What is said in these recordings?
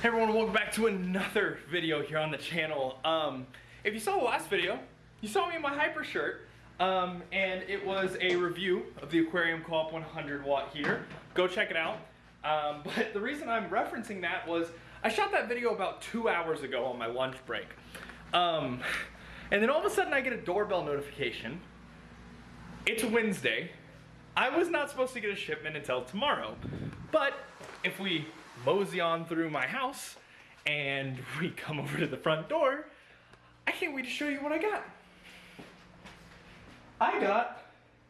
Hey everyone, welcome back to another video here on the channel. If you saw the last video, you saw me in my hyper shirt, and it was a review of the Aquarium Co-op 100 watt heater. Go check it out. But the reason I'm referencing that was I shot that video about 2 hours ago on my lunch break. And then all of a sudden I get a doorbell notification. It's Wednesday. I was not supposed to get a shipment until tomorrow. But if we mosey on through my house and we come over to the front door, I can't wait to show you what I got.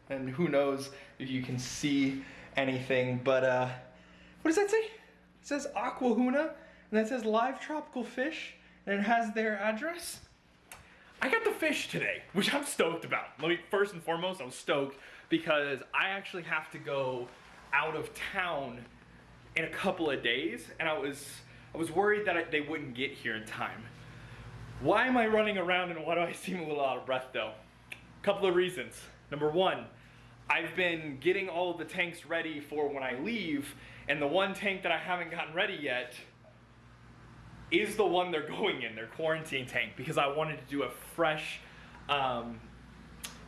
And who knows if you can see anything, but what does that say? It says Aquahuna, and that says live tropical fish, and it has their address. I got the fish today, which I'm stoked about. First and foremost, I'm stoked because I actually have to go out of town in a couple of days, and I was worried that they wouldn't get here in time. Why am I running around and why do I seem a little out of breath though? Couple of reasons. Number one, I've been getting all of the tanks ready for when I leave, and the one tank that I haven't gotten ready yet is the one they're going in, their quarantine tank, because I wanted to do a fresh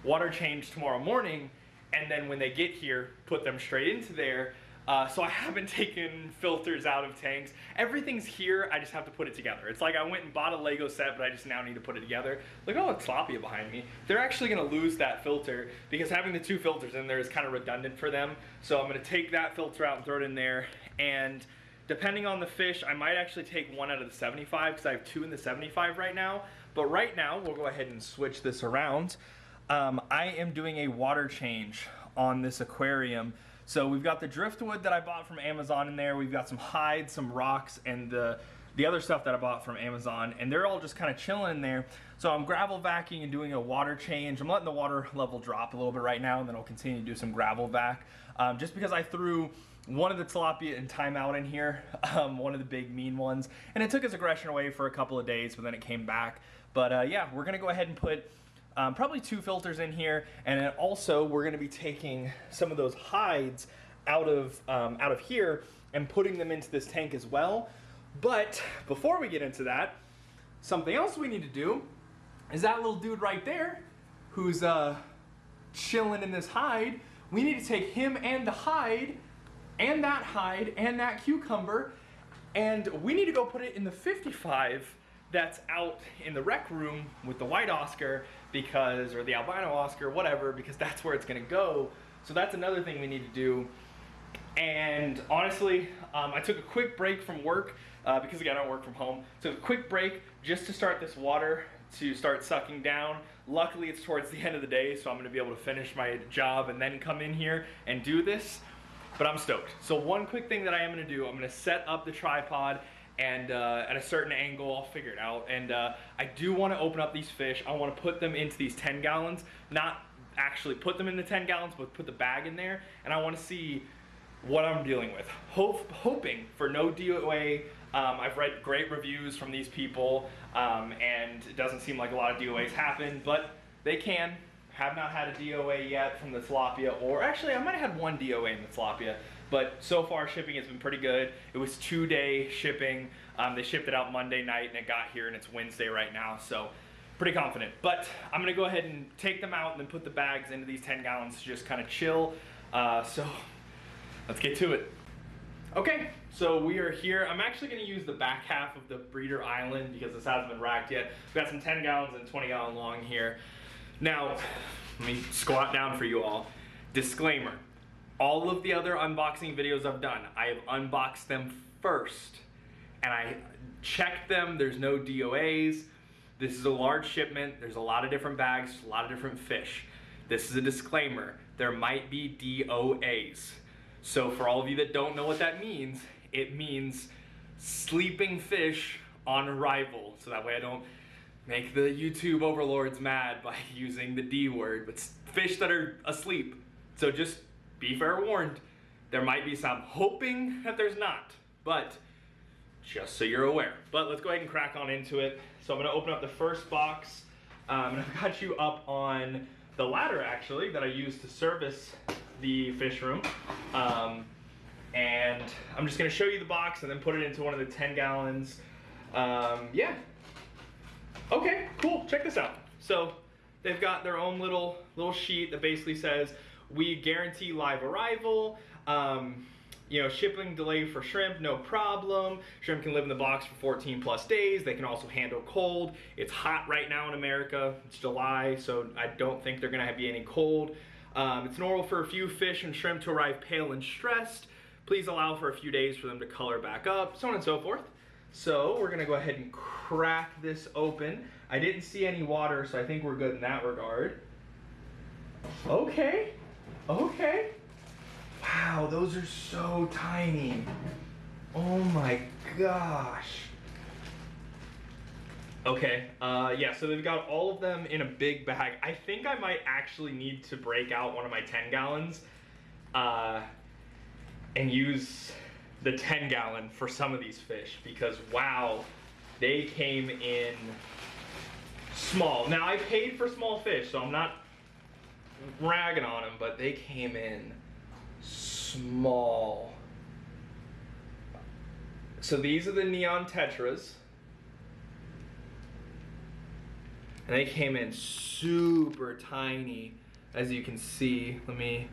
water change tomorrow morning, and then when they get here, put them straight into there. So I haven't taken filters out of tanks. Everything's here, I just have to put it together. It's like I went and bought a Lego set, but I just now need to put it together. Look at all the tilapia behind me. They're actually gonna lose that filter because having the two filters in there is kind of redundant for them. So I'm gonna take that filter out and throw it in there. And depending on the fish, I might actually take one out of the 75 because I have two in the 75 right now. But right now, we'll go ahead and switch this around. I am doing a water change on this aquarium. So we've got the driftwood that I bought from Amazon in there. We've got some hides, some rocks, and the other stuff that I bought from Amazon, and they're all just kind of chilling in there. So I'm gravel vacuuming and doing a water change. I'm letting the water level drop a little bit right now, and then I'll continue to do some gravel vac. Just because I threw one of the tilapia in timeout in here, one of the big mean ones, and it took his aggression away for a couple of days, but then it came back. But yeah, we're gonna go ahead and put probably two filters in here, and then also we're gonna be taking some of those hides out of here and putting them into this tank as well. But before we get into that, something else we need to do is that little dude right there who's chilling in this hide. We need to take him and the hide and that cucumber, and we need to go put it in the 55 that's out in the rec room with the white Oscar, because, or the albino Oscar, whatever, because that's where it's gonna go. So that's another thing we need to do. And honestly, I took a quick break from work, because again, I work from home. Took a quick break just to start this water to start sucking down. Luckily, it's towards the end of the day, so I'm gonna be able to finish my job and then come in here and do this. But I'm stoked. So one quick thing that I am gonna do, I'm gonna set up the tripod, and at a certain angle, I'll figure it out. And I do want to open up these fish. I want to put them into these 10 gallons, not actually put them in the 10 gallons, but put the bag in there. And I want to see what I'm dealing with. Hoping for no DOA. I've read great reviews from these people, and it doesn't seem like a lot of DOAs happen, but they can. Have not had a DOA yet from the tilapia, or actually I might have had one DOA in the tilapia, but so far shipping has been pretty good. It was 2-day shipping. They shipped it out Monday night and it got here and it's Wednesday right now, so pretty confident. But I'm gonna go ahead and take them out and then put the bags into these 10 gallons to just kind of chill. So let's get to it. Okay, so we are here. I'm actually gonna use the back half of the breeder island because this hasn't been racked yet. We've got some 10 gallons and 20 gallon long here. Now, let me squat down for you all. Disclaimer, all of the other unboxing videos I've done, I have unboxed them first, and I checked them, there's no DOAs. This is a large shipment, there's a lot of different bags, a lot of different fish. This is a disclaimer, there might be DOAs. So for all of you that don't know what that means, it means sleeping fish on arrival. So that way I don't make the YouTube overlords mad by using the D word, but fish that are asleep. So just be fair warned, there might be some, hoping that there's not, but just so you're aware. But let's go ahead and crack on into it. So I'm gonna open up the first box, and I've got you up on the ladder actually that I use to service the fish room. And I'm just gonna show you the box and then put it into one of the 10 gallons. Yeah. Okay, cool, check this out. So they've got their own little sheet that basically says, we guarantee live arrival, you know, shipping delay for shrimp, no problem. Shrimp can live in the box for 14 plus days. They can also handle cold. It's hot right now in America. It's July, so I don't think they're gonna be any cold. It's normal for a few fish and shrimp to arrive pale and stressed. Please allow for a few days for them to color back up, so on and so forth. So we're gonna go ahead and crack this open. I didn't see any water, so I think we're good in that regard. Okay, okay. Wow, those are so tiny. Oh my gosh. Okay, yeah, so they've got all of them in a big bag. I think I might actually need to break out one of my 10 gallons and use the 10 gallon for some of these fish, because wow, they came in small. Now I paid for small fish, so I'm not ragging on them, but they came in small. So these are the neon tetras. And they came in super tiny, as you can see. Let me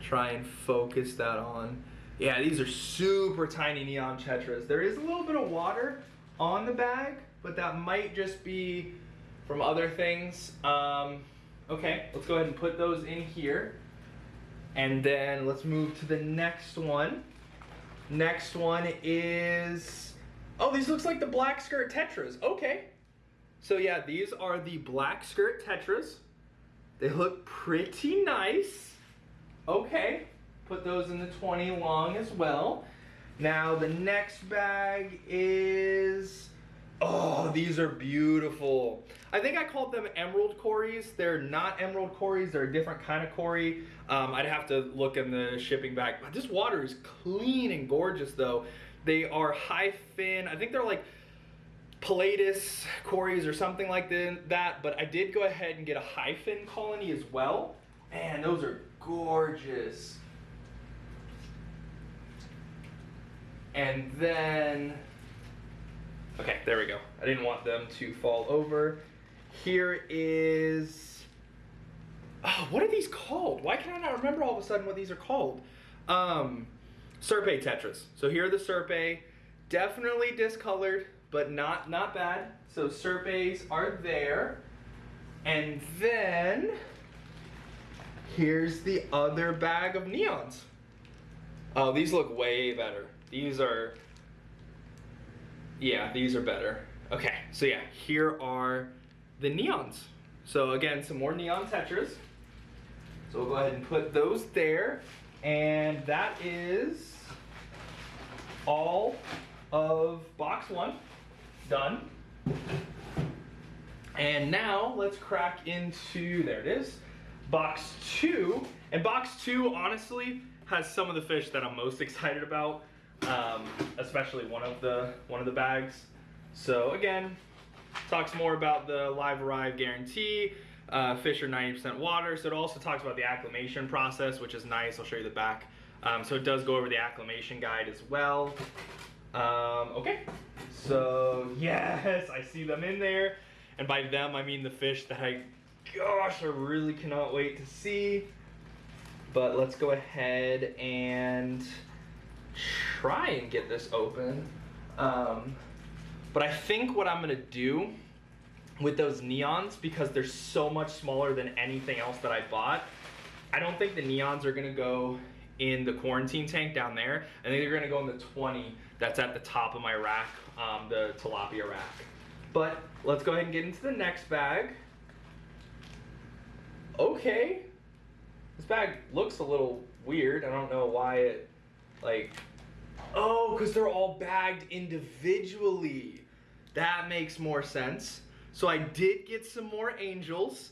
try and focus that on. Yeah, these are super tiny neon tetras. There is a little bit of water on the bag, but that might just be from other things. Okay, let's go ahead and put those in here. And then let's move to the next one. Next one is, oh, these looks like the black skirt tetras. Okay. So yeah, these are the black skirt tetras. They look pretty nice. Okay, put those in the 20 long as well. Now the next bag is, oh, these are beautiful. I think I called them emerald cories. They're not emerald cories, they're a different kind of cory. I'd have to look in the shipping bag. But this water is clean and gorgeous though. They are high fin, I think they're like Pilatus cories or something like that, but I did go ahead and get a high fin colony as well. Man, those are gorgeous. And then, okay, there we go. I didn't want them to fall over. Here is, oh, what are these called? Why can I not remember all of a sudden what these are called? Serpe tetras. So here are the Serpe, definitely discolored, but not bad. So Serpes are there. And then, here's the other bag of neons. Oh, these look way better. These are, yeah, these are better. Okay, so yeah, here are the neons. So again, some more neon tetras. So we'll go ahead and put those there. And that is all of box one done. And now let's crack into, there it is, box two. And box two, honestly, has some of the fish that I'm most excited about, especially one of the bags. So again, talks more about the live arrive guarantee. Fish are 90% water, so it also talks about the acclimation process, which is nice. I'll show you the back. So it does go over the acclimation guide as well. Okay, so yes, I see them in there. And by them, I mean the fish that I really cannot wait to see. But let's go ahead and try and get this open. But I think what I'm gonna do with those neons, because they're so much smaller than anything else that I bought, I don't think the neons are gonna go in the quarantine tank down there. I think they're gonna go in the 20 that's at the top of my rack, the tilapia rack. But let's go ahead and get into the next bag. Okay, this bag looks a little weird. I don't know why it, like, oh, because they're all bagged individually. That makes more sense. So I did get some more angels.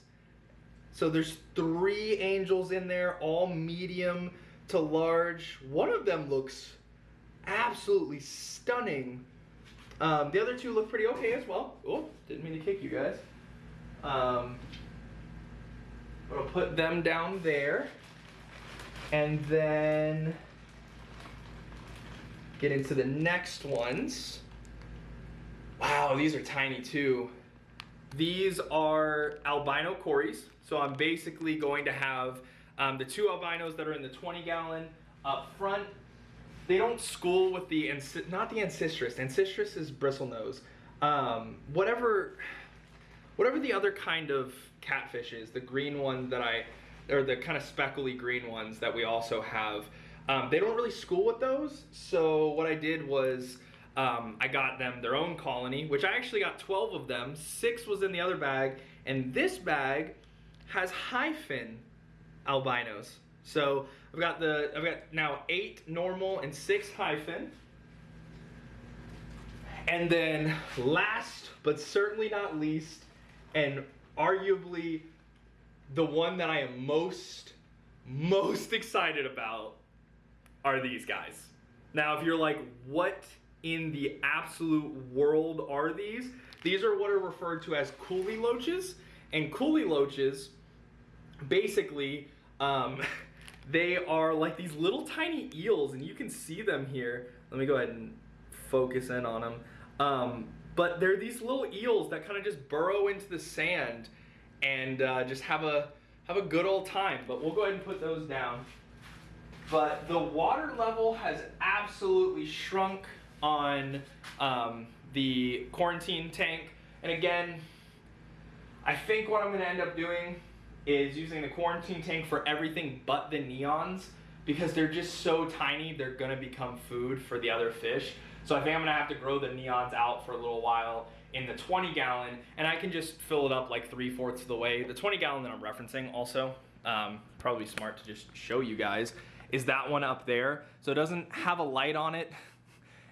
So there's 3 angels in there, all medium to large. One of them looks absolutely stunning. The other 2 look pretty okay as well. Oh, didn't mean to kick you guys. I'll put them down there. And then get into the next ones. Wow, these are tiny too. These are albino cories. So I'm basically going to have the 2 albinos that are in the 20-gallon up front. They don't school with the, not the ancestris. Ancestris is bristlenose. Whatever the other kind of catfish is, the green one that or the kind of speckly green ones that we also have, they don't really school with those. So what I did was I got them their own colony, which I actually got 12 of them. 6 was in the other bag, and this bag has high fin albinos. So I've got now 8 normal and 6 high fin. And then last but certainly not least, and arguably the one that I am most excited about, are these guys. Now, if you're like, what in the absolute world are these? These are what are referred to as coolie loaches. And coolie loaches, basically, they are like these little tiny eels, and you can see them here. Let me go ahead and focus in on them. But they're these little eels that kind of just burrow into the sand and just have a good old time. But we'll go ahead and put those down. But the water level has absolutely shrunk on the quarantine tank. And again, I think what I'm going to end up doing is using the quarantine tank for everything but the neons, because they're just so tiny, they're going to become food for the other fish. So I think I'm going to have to grow the neons out for a little while in the 20-gallon, and I can just fill it up like 3/4 of the way. The 20-gallon that I'm referencing also, probably smart to just show you guys, is that one up there. So it doesn't have a light on it,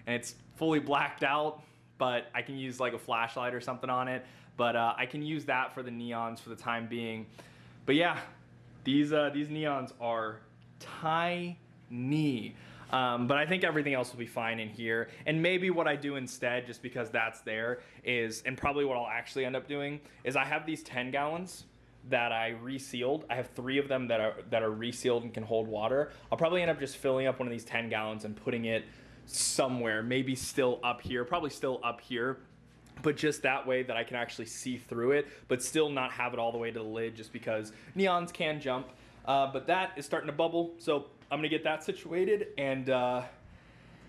and it's fully blacked out, but I can use like a flashlight or something on it. But I can use that for the neons for the time being. But yeah, these neons are tiny. But I think everything else will be fine in here. And maybe what I do instead, just because that's there, is, and probably what I'll actually end up doing, is I have these 10 gallons that I resealed. I have 3 of them that are resealed and can hold water. I'll probably end up just filling up one of these 10 gallons and putting it somewhere, maybe still up here, probably still up here, but just that way that I can actually see through it, but still not have it all the way to the lid, just because neons can jump. But that is starting to bubble, so I'm gonna get that situated. And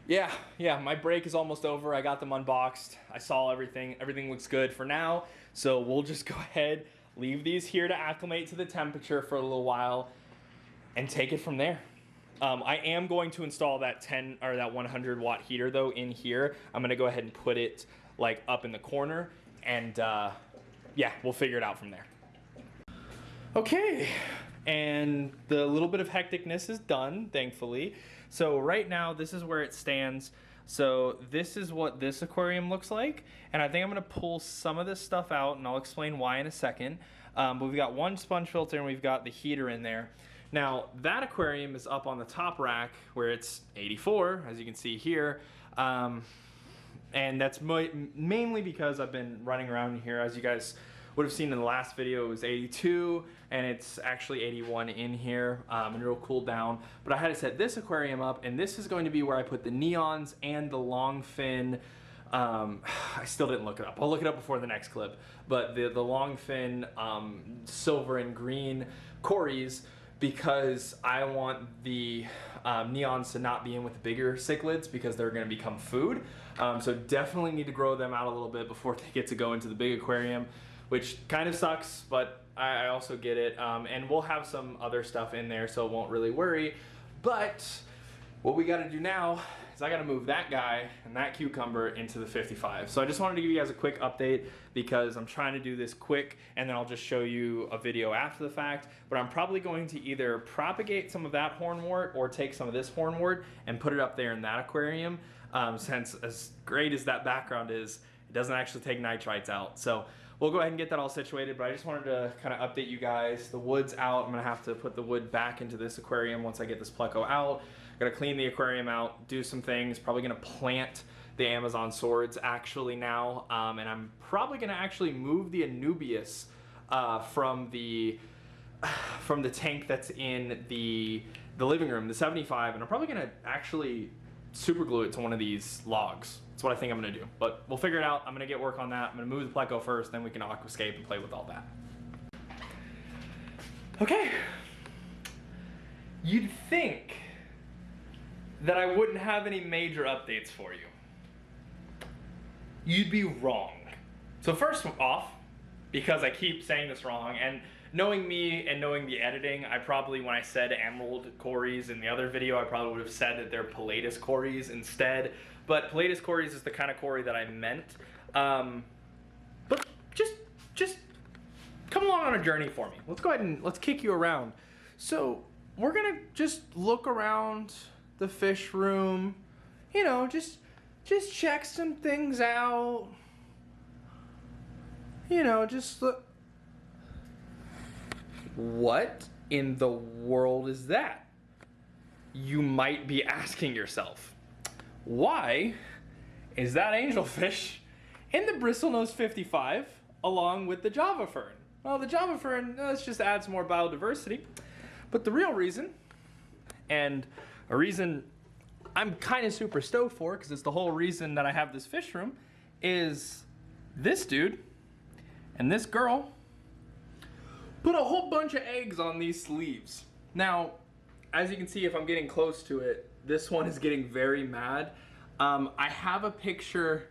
yeah, my break is almost over. I got them unboxed. I saw everything. Everything looks good for now. So we'll just go ahead, leave these here to acclimate to the temperature for a little while, and take it from there. I am going to install that 10 or that 100 watt heater though in here. I'm gonna go ahead and put it like up in the corner, and yeah, we'll figure it out from there. Okay, and the little bit of hecticness is done, thankfully. So right now, this is where it stands. So this is what this aquarium looks like, and I think I'm gonna pull some of this stuff out, and I'll explain why in a second. But we've got one sponge filter, and we've got the heater in there. Now, that aquarium is up on the top rack where it's 84, as you can see here. And that's mainly because I've been running around here. As you guys would have seen in the last video, it was 82, and it's actually 81 in here, and it'll cool down. But I had to set this aquarium up, and this is going to be where I put the neons and the long fin. I still didn't look it up. I'll look it up before the next clip. But the long fin silver and green cories, because I want the neons to not be in with the bigger cichlids, because they're going to become food. So definitely need to grow them out a little bit before they get to go into the big aquarium, which kind of sucks, but I also get it. And we'll have some other stuff in there, so won't really worry. But what we got to do now is I got to move that guy and that cucumber into the 55. So I just wanted to give you guys a quick update, because I'm trying to do this quick, and then I'll just show you a video after the fact. But I'm probably going to either propagate some of that hornwort or take some of this hornwort and put it up there in that aquarium. Since as great as that background is, it doesn't actually take nitrites out. So we'll go ahead and get that all situated, but I just wanted to kind of update you guys. The wood's out. I'm gonna have to put the wood back into this aquarium once I get this pleco out. Gotta clean the aquarium out, do some things, probably gonna plant the Amazon swords actually now, and I'm probably gonna actually move the Anubias from the tank that's in the living room, the 75, and I'm probably gonna actually super glue it to one of these logs. That's what I think I'm gonna do. But we'll figure it out. I'm gonna get work on that. I'm gonna move the pleco first, then we can aquascape and play with all that. Okay. You'd think that I wouldn't have any major updates for you. You'd be wrong. So first off, because I keep saying this wrong, and knowing me and knowing the editing, I probably, when I said emerald cories in the other video, I probably would have said that they're Pilatus cories instead. But Pilatus cories is the kind of cory that I meant. But just come along on a journey for me. Let's go ahead and let's kick you around. So we're gonna just look around the fish room, you know, just check some things out. You know, just look. What in the world is that? You might be asking yourself. Why is that angelfish in the bristlenose 55 along with the Java fern? Well, the Java fern, let's just add some more biodiversity. But the real reason, and a reason I'm kind of super stoked for, because it's the whole reason that I have this fish room, is this dude and this girl put a whole bunch of eggs on these sleeves. Now, as you can see, if I'm getting close to it, this one is getting very mad. I have a picture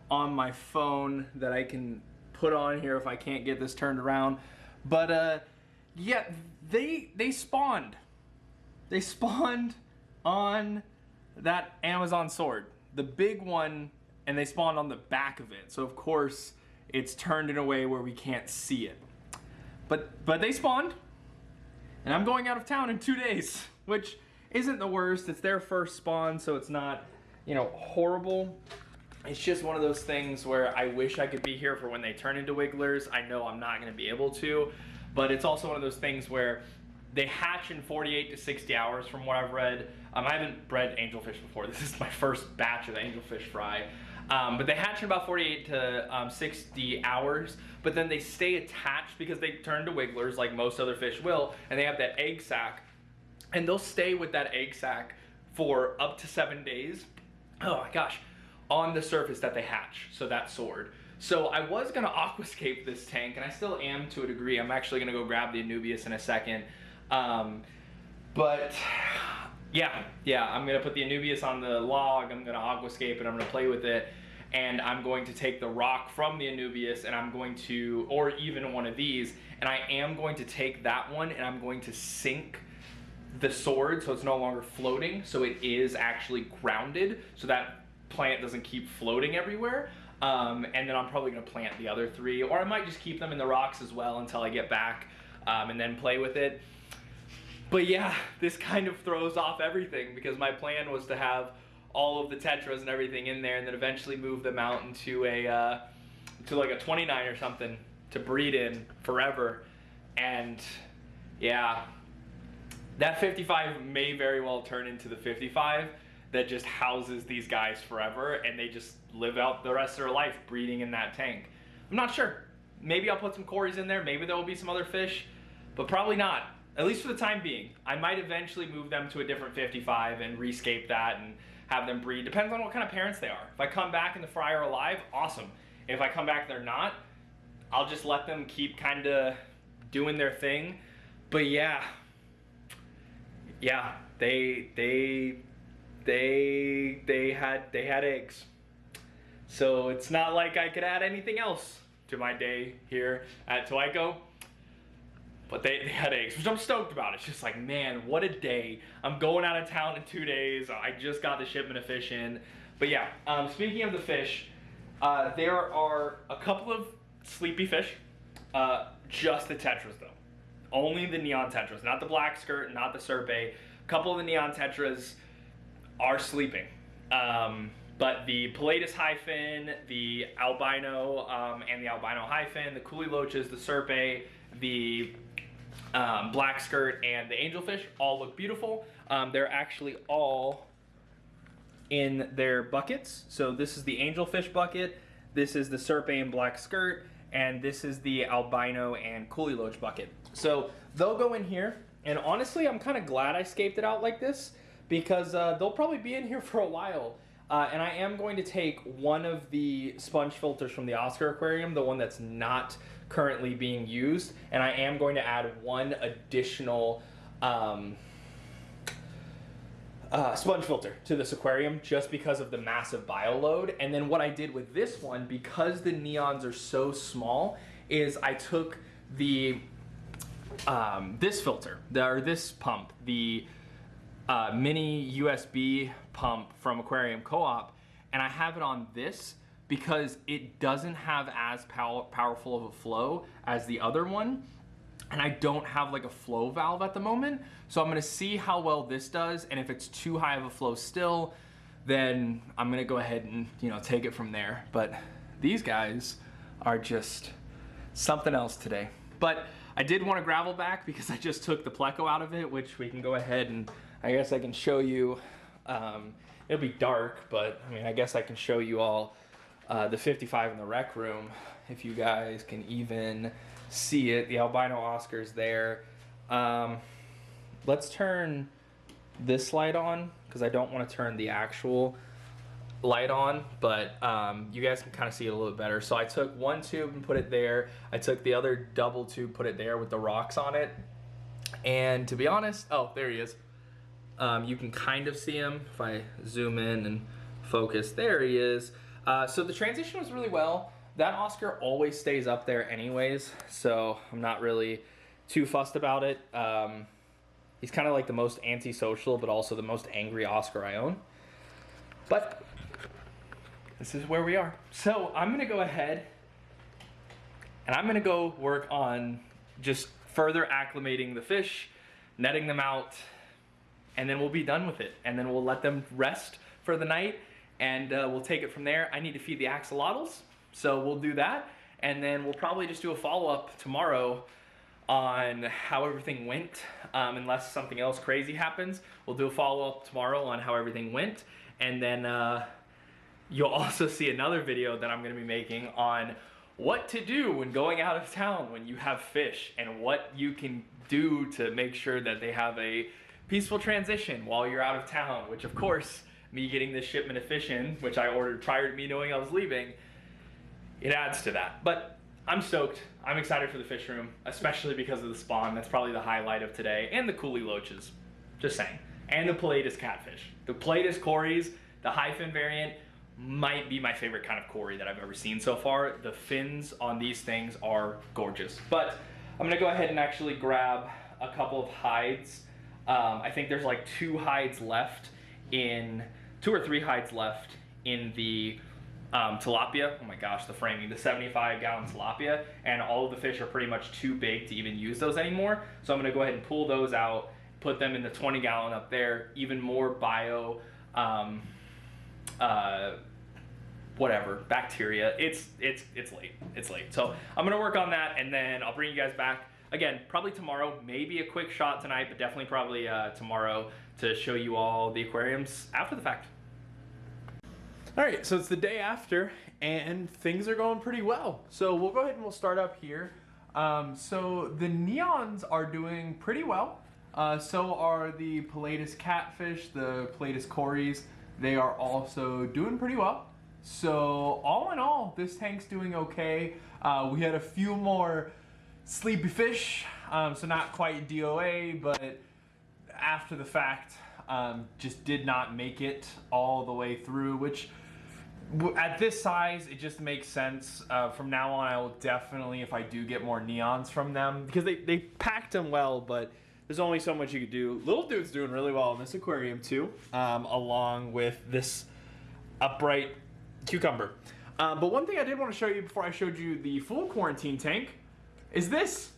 on my phone that I can put on here if I can't get this turned around. But yeah, they spawned. They spawned on that Amazon sword, the big one, and they spawned on the back of it. So of course, it's turned in a way where we can't see it. But they spawned, and I'm going out of town in 2 days, which isn't the worst. It's their first spawn, so it's not, you know, horrible. It's just one of those things where I wish I could be here for when they turn into wigglers. I know I'm not gonna be able to, but it's also one of those things where they hatch in 48 to 60 hours from what I've read. I haven't bred angelfish before. This is my first batch of angelfish fry. But they hatch in about 48 to 60 hours, but then they stay attached because they turn to wigglers like most other fish will, and they have that egg sac, and they'll stay with that egg sac for up to 7 days, oh my gosh, on the surface that they hatch, so that sword. So I was gonna aquascape this tank, and I still am to a degree. I'm actually gonna go grab the Anubias in a second. But yeah, I'm gonna put the Anubias on the log, I'm gonna aquascape it, I'm gonna play with it, and I'm going to take the rock from the Anubias, and I'm going to, or even one of these, and I am going to take that one and I'm going to sink the sword so it's no longer floating, so it is actually grounded, so that plant doesn't keep floating everywhere. And then I'm probably gonna plant the other 3, or I might just keep them in the rocks as well until I get back, and then play with it. But yeah, this kind of throws off everything because my plan was to have all of the tetras and everything in there and then eventually move them out into a, to like a 29 or something to breed in forever. And yeah, that 55 may very well turn into the 55 that just houses these guys forever and they just live out the rest of their life breeding in that tank. I'm not sure. Maybe I'll put some cories in there, maybe there will be some other fish, but probably not. At least for the time being. I might eventually move them to a different 55 and rescape that and have them breed. Depends on what kind of parents they are. If I come back and the fry are alive, awesome. If I come back and they're not, I'll just let them keep kind of doing their thing. But yeah, they had eggs. So it's not like I could add anything else to my day here at TOAIKO. But they had eggs, which I'm stoked about. It's just like, man, what a day. I'm going out of town in 2 days. I just got the shipment of fish in. But yeah, speaking of the fish, there are a couple of sleepy fish. Just the tetras though. Only the neon tetras, not the black skirt, not the serpe. A couple of the neon tetras are sleeping. But the Pilatus hyphen, the albino, and the albino hyphen, the coolie loaches, the serpe, the black skirt, and the angelfish all look beautiful. They're actually all in their buckets. So this is the angelfish bucket, this is the serpe and black skirt, and this is the albino and coolie loach bucket. So they'll go in here, and honestly, I'm kind of glad I scaped it out like this because they'll probably be in here for a while. And I am going to take one of the sponge filters from the Oscar aquarium, the one that's not currently being used, and I am going to add one additional sponge filter to this aquarium just because of the massive bio load. And then what I did with this one, because the neons are so small, is I took the this filter, or this pump, the mini USB pump from Aquarium Co-op, and I have it on this because it doesn't have as powerful of a flow as the other one, and I don't have like a flow valve at the moment. So I'm gonna see how well this does, and if it's too high of a flow still, then I'm gonna go ahead and, you know, take it from there. But these guys are just something else today. But I did want to gravel back because I just took the pleco out of it, which we can go ahead and I guess I can show you. It'll be dark, but I mean, I guess I can show you all the 55 in the rec room if you guys can even see it. The albino Oscar's there. Let's turn this light on because I don't want to turn the actual light on, but you guys can kind of see it a little bit better. So I took one tube and put it there. I took the other double tube, put it there with the rocks on it. And to be honest, oh, there he is. You can kind of see him if I zoom in and focus. There he is. So the transition was really well. That Oscar always stays up there anyways, so I'm not really too fussed about it. He's kind of like the most antisocial, but also the most angry Oscar I own. But this is where we are. So I'm gonna go ahead and I'm gonna go work on just further acclimating the fish, netting them out, and then we'll be done with it. And then we'll let them rest for the night, and we'll take it from there. I need to feed the axolotls, so we'll do that. And then we'll probably just do a follow-up tomorrow on how everything went. Unless something else crazy happens, we'll do a follow-up tomorrow on how everything went. And then you'll also see another video that I'm gonna be making on what to do when going out of town when you have fish, and what you can do to make sure that they have a peaceful transition while you're out of town, which of course, me getting this shipment of fish in, which I ordered prior to me knowing I was leaving, it adds to that. But I'm stoked. I'm excited for the fish room, especially because of the spawn. That's probably the highlight of today, and the coolie loaches, just saying. And the Pelatus catfish. The Pelatus cories, the high fin variant, might be my favorite kind of cory that I've ever seen so far. The fins on these things are gorgeous. But I'm gonna go ahead and actually grab a couple of hides. I think there's like two or three hides left in the tilapia. Oh my gosh, the framing, the 75-gallon tilapia, and all of the fish are pretty much too big to even use those anymore. So I'm gonna go ahead and pull those out, put them in the 20-gallon up there, even more bio, whatever, bacteria. It's late. So I'm gonna work on that, and then I'll bring you guys back. Again, probably tomorrow, maybe a quick shot tonight, but definitely probably tomorrow to show you all the aquariums after the fact. All right, so it's the day after, and things are going pretty well. So we'll go ahead and we'll start up here. So the neons are doing pretty well. So are the Pelatus catfish, the Pelatus cories. They are also doing pretty well. So all in all, this tank's doing okay. We had a few more sleepy fish, so not quite DOA, but after the fact, just did not make it all the way through, which at this size, it just makes sense. From now on, I will definitely, if I do get more neons from them, because they packed them well, but there's only so much you could do. Little dude's doing really well in this aquarium too, along with this upright cucumber. But one thing I did want to show you before I showed you the full quarantine tank is this.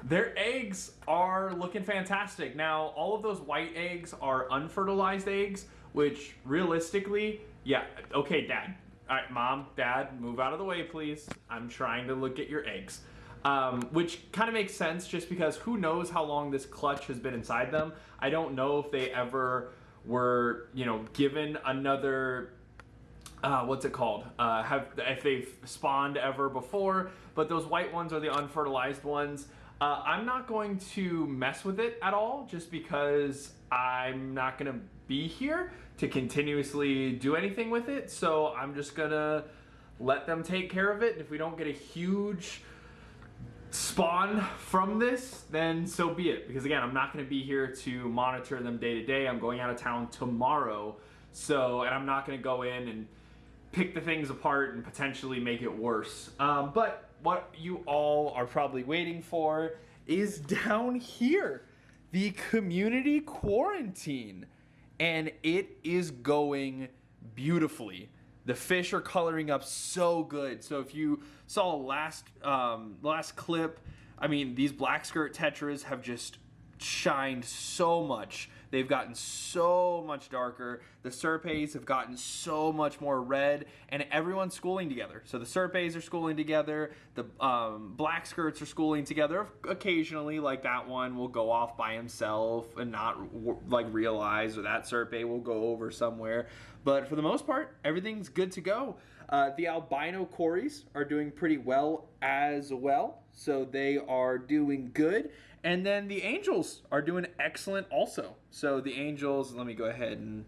Their eggs are looking fantastic. Now, all of those white eggs are unfertilized eggs, which realistically, yeah, okay, Dad. All right, Mom, Dad, move out of the way, please. I'm trying to look at your eggs. Which kind of makes sense just because who knows how long this clutch has been inside them. I don't know if they ever were, you know, given another, what's it called? If they've spawned ever before, but those white ones are the unfertilized ones. I'm not going to mess with it at all just because I'm not gonna be here to continuously do anything with it. So I'm just gonna let them take care of it. And if we don't get a huge spawn from this, then so be it. Because again, I'm not gonna be here to monitor them day to day. I'm going out of town tomorrow. So, and I'm not gonna go in and pick the things apart and potentially make it worse. But what you all are probably waiting for is down here, the community quarantine. And it is going beautifully. The fish are coloring up so good. So if you saw last clip, I mean, these black skirt tetras have just shined so much. They've gotten so much darker. The serpes have gotten so much more red, and everyone's schooling together. So the serpes are schooling together. The black skirts are schooling together. Occasionally, like that one will go off by himself and not like realize, or that serpe will go over somewhere. But for the most part, everything's good to go. The albino cories are doing pretty well as well. So they are doing good. And then the angels are doing excellent also. So the angels, let me go ahead and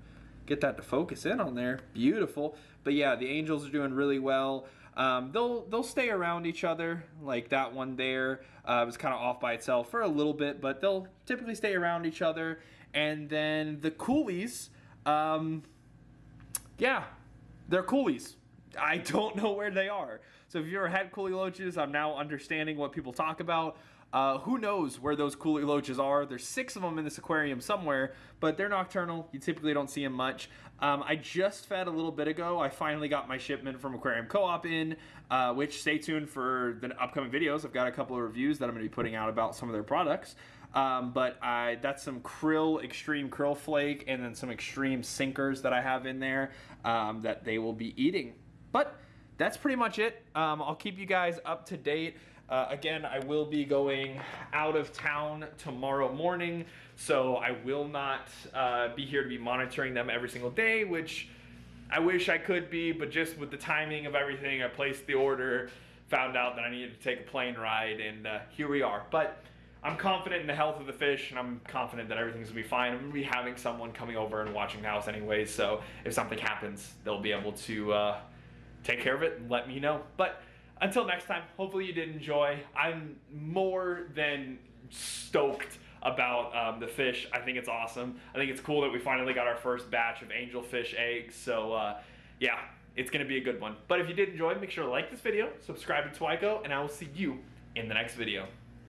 get that to focus in on there. Beautiful. But yeah, the angels are doing really well. They'll stay around each other, like that one there. Was kind of off by itself for a little bit, but they'll typically stay around each other. And then the coolies, yeah, they're coolies. I don't know where they are. So if you ever had coolie loaches, I'm now understanding what people talk about. Who knows where those coolie loaches are? There's 6 of them in this aquarium somewhere, but they're nocturnal. You typically don't see them much. I just fed a little bit ago. I finally got my shipment from Aquarium Co-op in, which stay tuned for the upcoming videos. I've got a couple of reviews that I'm going to be putting out about some of their products. But that's some krill, extreme krill flake, and then some extreme sinkers that I have in there that they will be eating. But that's pretty much it. I'll keep you guys up to date. Again, I will be going out of town tomorrow morning, so I will not be here to be monitoring them every single day, which I wish I could be, but just with the timing of everything, I placed the order, found out that I needed to take a plane ride, and here we are. But I'm confident in the health of the fish, and I'm confident that everything's gonna be fine. I'm gonna be having someone coming over and watching the house anyways, so if something happens, they'll be able to take care of it and let me know. But until next time, hopefully you did enjoy. I'm more than stoked about the fish. I think it's awesome. I think it's cool that we finally got our first batch of angelfish eggs. So yeah, it's gonna be a good one. But if you did enjoy, make sure to like this video, subscribe to TOAIKO, and I will see you in the next video.